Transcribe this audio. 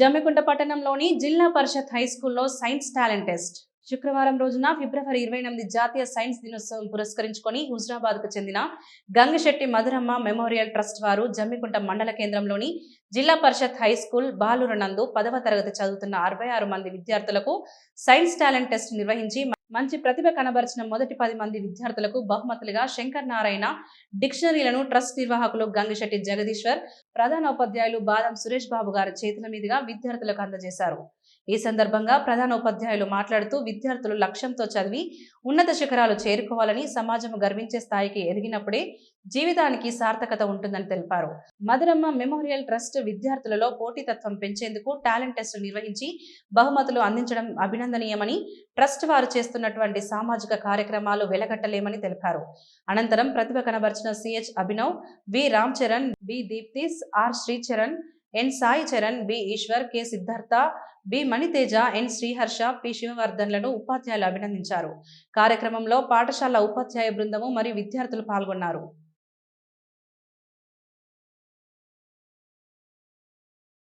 జమ్మికుంట పట్టణంలోని జిల్లా పరిషత్ హై స్కూల్లో సైన్స్ టాలెంట్ టెస్ట్ శుక్రవారం రోజున ఫిబ్రవరి 28 జాతీయ సైన్స్ దినోత్సవం పురస్కరించుకొని హుజరాబాద్కు చెందిన గంగిశెట్టి మధురమ్మ మెమోరియల్ ట్రస్ట్ వారు జమ్మికుంట మండల కేంద్రంలోని జిల్లా పరిషత్ హై స్కూల్ బాలుర నందు 10వ తరగతి చదువుతున్న 66 మంది విద్యార్థులకు సైన్స్ టాలెంట్ టెస్ట్ నిర్వహించి మంచి ప్రతిభ కనబరిచిన మొదటి 10 మంది విద్యార్థులకు బహుమతులుగా శంకర్ నారాయణ డిక్షనరీలను ట్రస్ట్ నిర్వాహకులు గంగిశెట్టి జగదీశ్వర్, ప్రధానోపాధ్యాయులు బాదం సురేష్ బాబు గారి చేతుల మీదుగా విద్యార్థులకు అందజేశారు. ఈ సందర్భంగా ప్రధానోపాధ్యాయులు మాట్లాడుతూ విద్యార్థులు లక్ష్యంతో చదివి ఉన్నత శిఖరాలు చేరుకోవాలని, సమాజం గర్వించే స్థాయికి ఎదిగినప్పుడే జీవితానికి సార్థకత ఉంటుందని తెలిపారు. మధురమ్మ మెమోరియల్ ట్రస్ట్ విద్యార్థులలో పోటీతత్వం పెంచేందుకు టాలెంట్ టెస్ట్ నిర్వహించి బహుమతులు అందించడం అభినందనీయమని, ట్రస్ట్ వారు చేస్తున్నటువంటి సామాజిక కార్యక్రమాలు వెలగట్టలేమని తెలిపారు. అనంతరం ప్రతిభ కనబర్చిన CH Abhinav, B Ram Charan, B Deeptis, R Sricharan, N Sai Charan, B Eswar, K Siddhartha, B Maniteja, N Sriharsha, P శివవర్ధన్లను ఉపాధ్యాయులు అభినందించారు. కార్యక్రమంలో పాఠశాల ఉపాధ్యాయ బృందము మరియు విద్యార్థులు పాల్గొన్నారు.